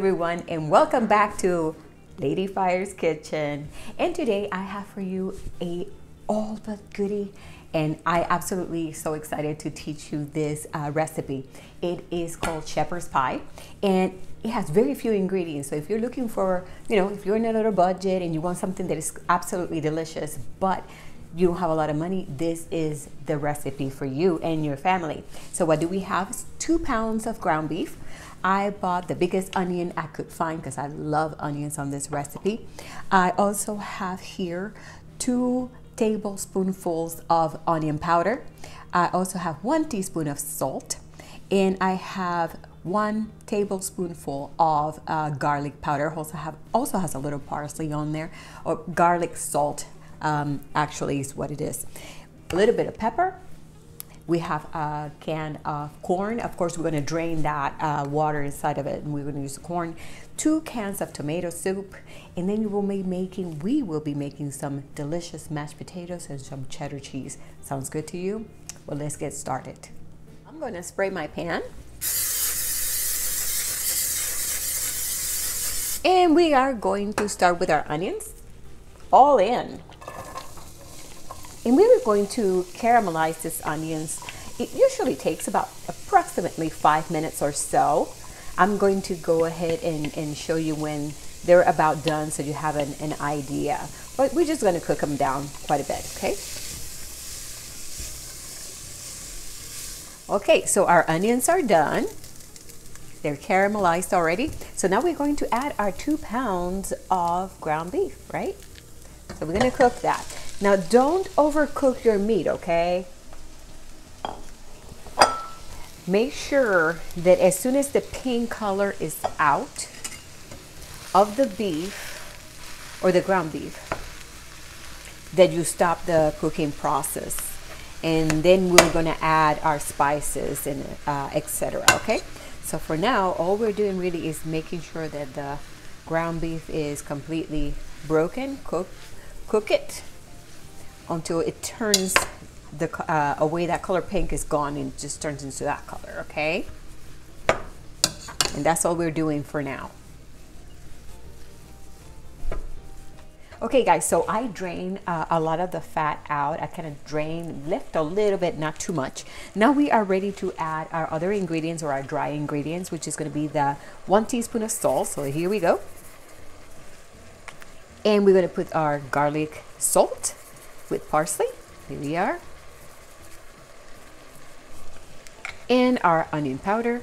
everyone, and welcome back to Lady Fire's Kitchen. And today I have for you a all but goodie, and I absolutely so excited to teach you this recipe. It is called shepherd's pie, and it has very few ingredients. So if you're looking for, if you're in a little budget and you want something that is absolutely delicious, but you don't have a lot of money, this is the recipe for you and your family. So what do we have? Is 2 pounds of ground beef. I bought the biggest onion I could find because I love onions on this recipe. I also have here 2 tablespoonfuls of onion powder. I also have 1 teaspoon of salt, and I have 1 tablespoonful of garlic powder. Also has a little parsley on there, or garlic salt. Actually is what it is. A little bit of pepper. We have a can of corn. Of course, we're going to drain that water inside of it, and we're going to use the corn. 2 cans of tomato soup, and then we will be making some delicious mashed potatoes and some cheddar cheese. Sounds good to you? Well, let's get started. I'm going to spray my pan, and we are going to start with our onions, all in. And we are going to caramelize these onions. It usually takes about approximately 5 minutes or so. I'm going to go ahead and show you when they're about done so you have an idea. But we're just going to cook them down quite a bit, okay? Okay, so our onions are done. They're caramelized already. So now we're going to add our 2 pounds of ground beef, right? So we're going to cook that. Now, don't overcook your meat, okay? Make sure that as soon as the pink color is out of the beef or the ground beef, that you stop the cooking process. And then we're going to add our spices and etc. Okay? So for now, all we're doing really is making sure that the ground beef is completely broken. Cook it until it turns away, that color pink is gone and just turns into that color, okay? And that's all we're doing for now. Okay guys, so I drained a lot of the fat out. I kind of left a little bit, not too much. Now we are ready to add our other ingredients, or our dry ingredients, which is going to be the 1 teaspoon of salt. So here we go. And we're going to put our garlic salt with parsley. Here we are. And our onion powder.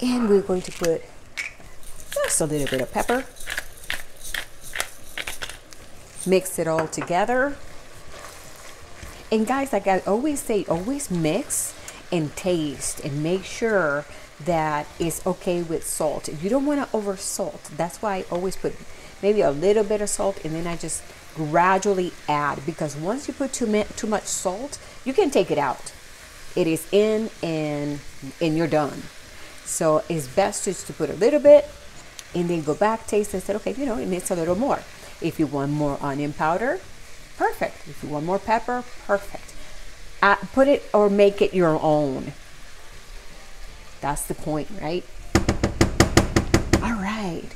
And we're going to put just a little bit of pepper. Mix it all together. And guys, like I always say, always mix and taste and make sure that it's okay with salt. You don't want to over salt. That's why I always put maybe a little bit of salt, and then I just gradually add, because once you put too much salt, you can take it out. It is in and you're done. So it's best just to put a little bit and then go back, taste, and say, okay, it needs a little more. If you want more onion powder, perfect. If you want more pepper, perfect. Put it or make it your own. That's the point, right? All right.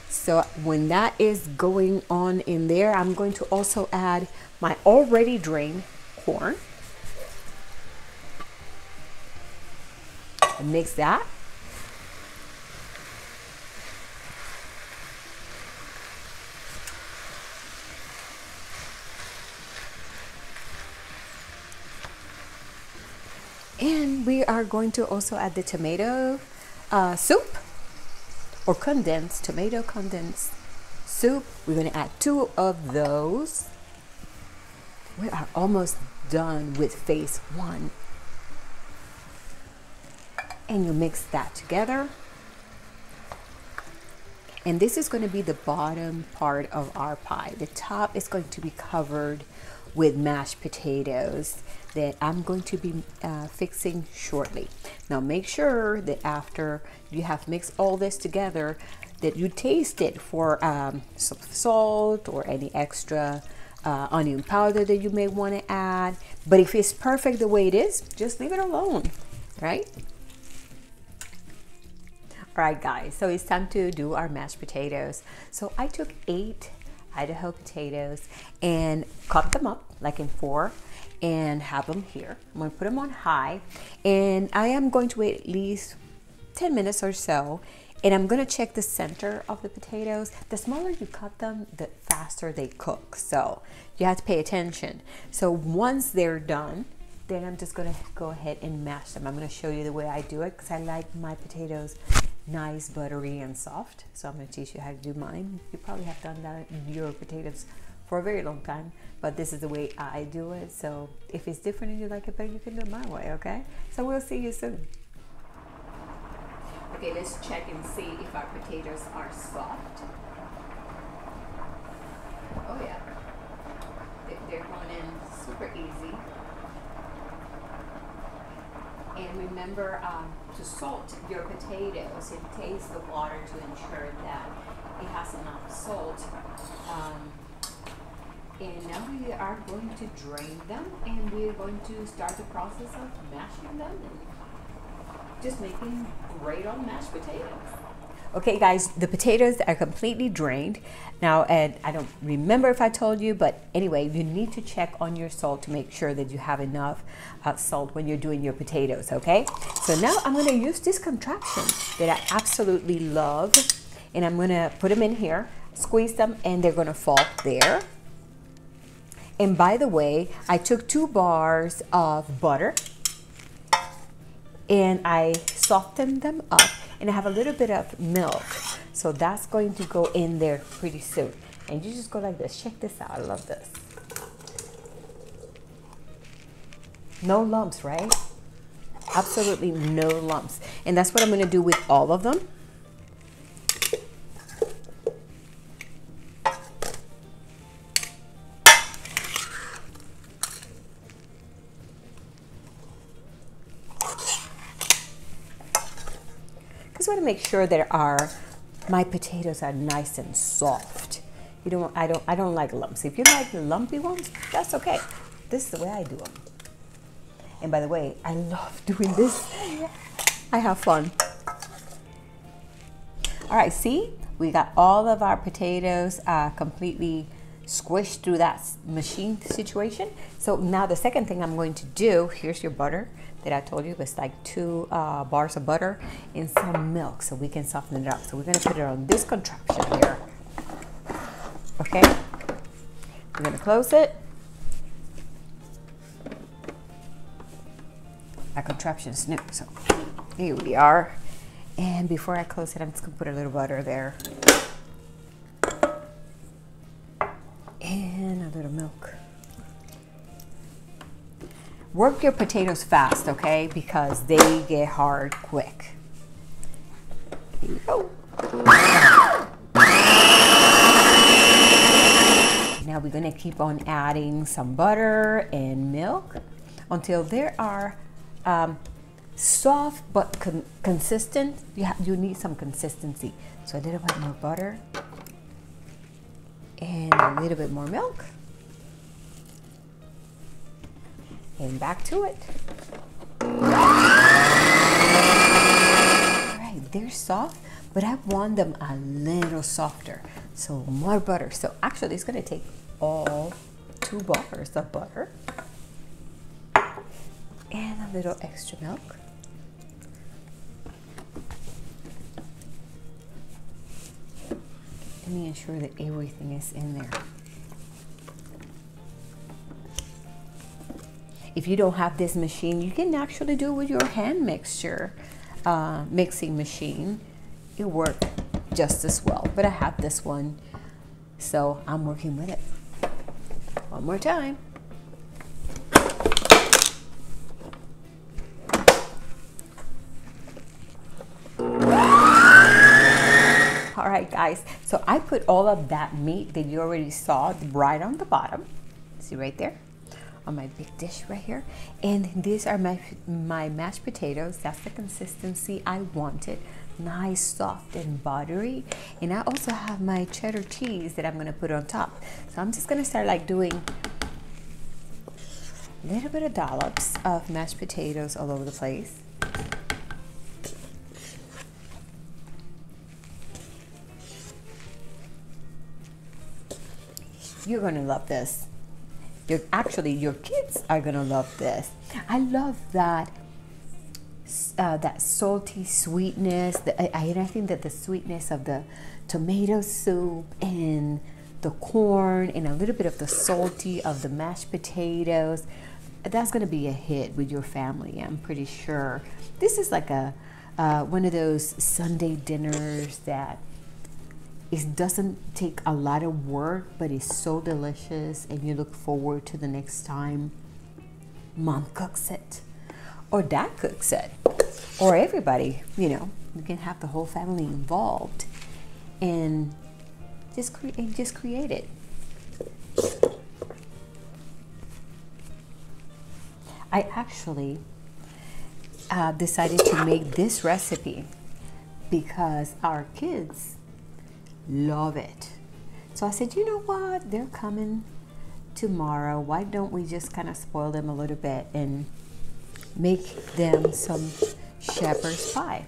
So when that is going on in there, I'm going to also add my already drained corn. And mix that. And we are going to also add the tomato soup, or tomato condensed soup. We're going to add 2 of those. We are almost done with phase 1. And you mix that together. And this is going to be the bottom part of our pie. The top is going to be covered with mashed potatoes that I'm going to be fixing shortly. Now make sure that after you have mixed all this together, that you taste it for some salt or any extra onion powder that you may want to add. But if it's perfect the way it is, just leave it alone, right? All right, guys, so it's time to do our mashed potatoes. So I took 8 Idaho potatoes and cut them up like in 4 and have them here. I'm gonna put them on high, and I am going to wait at least 10 minutes or so, and I'm gonna check the center of the potatoes. The smaller you cut them, the faster they cook, so you have to pay attention. So once they're done, then I'm just gonna go ahead and mash them. I'm gonna show you the way I do it because I like my potatoes nice, buttery, and soft. So I'm gonna teach you how to do mine. You probably have done that in your potatoes for a very long time, but this is the way I do it. So if it's different and you like it better, you can do it my way, okay? So we'll see you soon. Okay, let's check and see if our potatoes are soft. Oh yeah, they're going in super easy. And remember to salt your potatoes and taste the water to ensure that it has enough salt. And now we are going to drain them, and we're going to start the process of mashing them and just making great old mashed potatoes. Okay guys, the potatoes are completely drained. Now, and I don't remember if I told you, but anyway, you need to check on your salt to make sure that you have enough salt when you're doing your potatoes, okay? So now I'm gonna use this contraption that I absolutely love, and I'm gonna put them in here, squeeze them, and they're gonna fall there. And by the way, I took 2 bars of butter and I softened them up, and I have a little bit of milk. So that's going to go in there pretty soon. And you just go like this. Check this out. I love this. No lumps, right? Absolutely no lumps. And that's what I'm going to do with all of them. Just want to make sure that my potatoes are nice and soft. I don't like lumps. If you like the lumpy ones, that's okay. This is the way I do them. And by the way, I love doing this. I have fun. All right, see, we got all of our potatoes completely squished through that machine situation. So now the second thing I'm going to do, here's your butter that I told you was like 2 bars of butter and some milk so we can soften it up. So we're gonna put it on this contraption here. Okay, we're gonna close it. Our contraption's new, so here we are. And before I close it, I'm just gonna put a little butter there. And a little milk. Work your potatoes fast, okay? Because they get hard quick. Here you go. Now we're gonna keep on adding some butter and milk until they are soft but consistent. You need some consistency. So a little bit more butter and a little bit more milk. And back to it. All right, they're soft, but I want them a little softer. So more butter. So actually it's gonna take all 2 bars of butter and a little extra milk. Let me ensure that everything is in there. If you don't have this machine, you can actually do it with your hand mixing machine. It works just as well, but I have this one, so I'm working with it. One more time. All right, guys, so I put all of that meat that you already saw right on the bottom. See right there? On my big dish right here, and these are my mashed potatoes. That's the consistency I wanted, nice, soft, and buttery. And I also have my cheddar cheese that I'm gonna put on top. So I'm just gonna start like doing a little bit of dollops of mashed potatoes all over the place. You're gonna love this. Actually, your kids are gonna love this. I love that that salty sweetness. And I think that the sweetness of the tomato soup and the corn and a little bit of the salty of the mashed potatoes, that's gonna be a hit with your family, I'm pretty sure. This is like a one of those Sunday dinners that it doesn't take a lot of work, but it's so delicious, and you look forward to the next time mom cooks it, or dad cooks it, or everybody, you know, you can have the whole family involved and just create it. I actually decided to make this recipe because our kids love it. So I said, you know what? They're coming tomorrow. Why don't we just kind of spoil them a little bit and make them some shepherd's pie?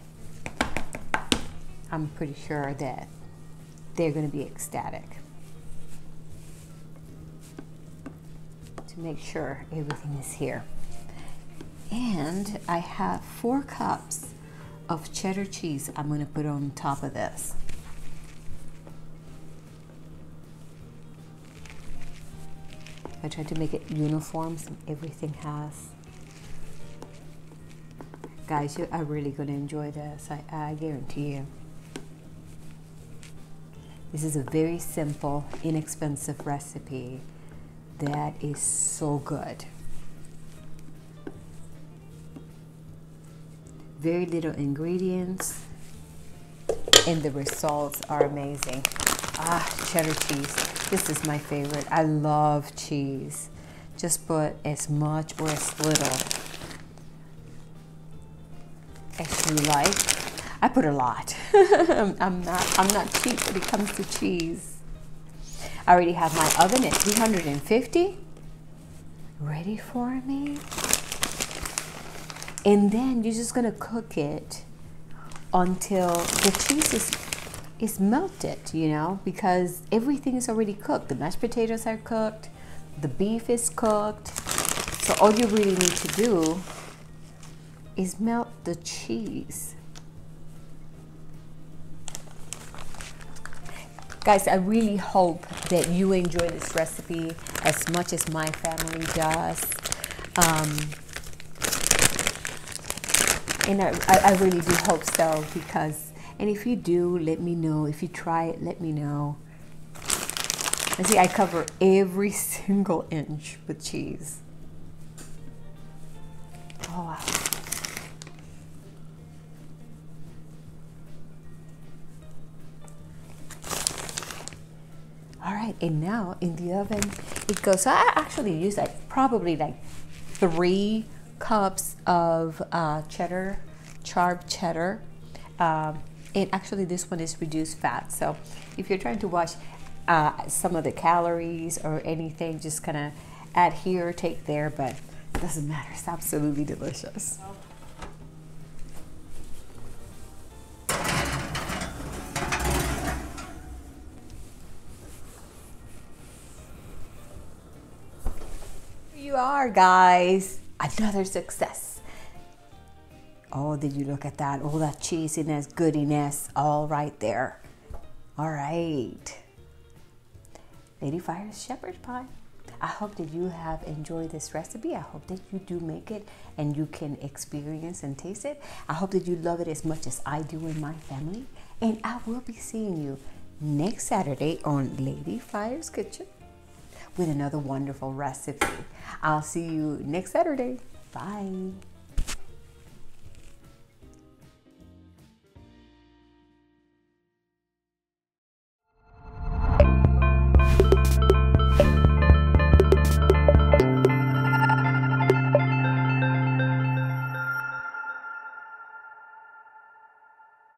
I'm pretty sure that they're going to be ecstatic. To make sure everything is here. And I have 4 cups of cheddar cheese I'm going to put on top of this. I tried to make it uniform so everything has. Guys, you are really going to enjoy this. I guarantee you. This is a very simple, inexpensive recipe that is so good. Very little ingredients, and the results are amazing. Cheddar cheese. This is my favorite. I love cheese. Just put as much or as little as you like. I put a lot. I'm not cheap when it comes to cheese. I already have my oven at 350 ready for me. And then you're just gonna cook it until the cheese is melted, you know, because everything is already cooked. The mashed potatoes are cooked, the beef is cooked. So all you really need to do is melt the cheese. Guys, I really hope that you enjoy this recipe as much as my family does. And I really do hope so, because, and if you do, let me know. If you try it, let me know. And see, I cover every single inch with cheese. Oh, wow. All right, and now in the oven it goes. So I actually use probably 3 cups of cheddar, charred cheddar. And actually this one is reduced fat. So if you're trying to watch some of the calories or anything, just kind of add here or take there, but it doesn't matter. It's absolutely delicious. You are, guys. Another success. Oh, did you look at that? All that cheesiness, goodiness, all right there. All right. Lady Fire's shepherd's pie. I hope that you have enjoyed this recipe. I hope that you do make it and you can experience and taste it. I hope that you love it as much as I do in my family. And I will be seeing you next Saturday on Lady Fire's Kitchen with another wonderful recipe. I'll see you next Saturday. Bye.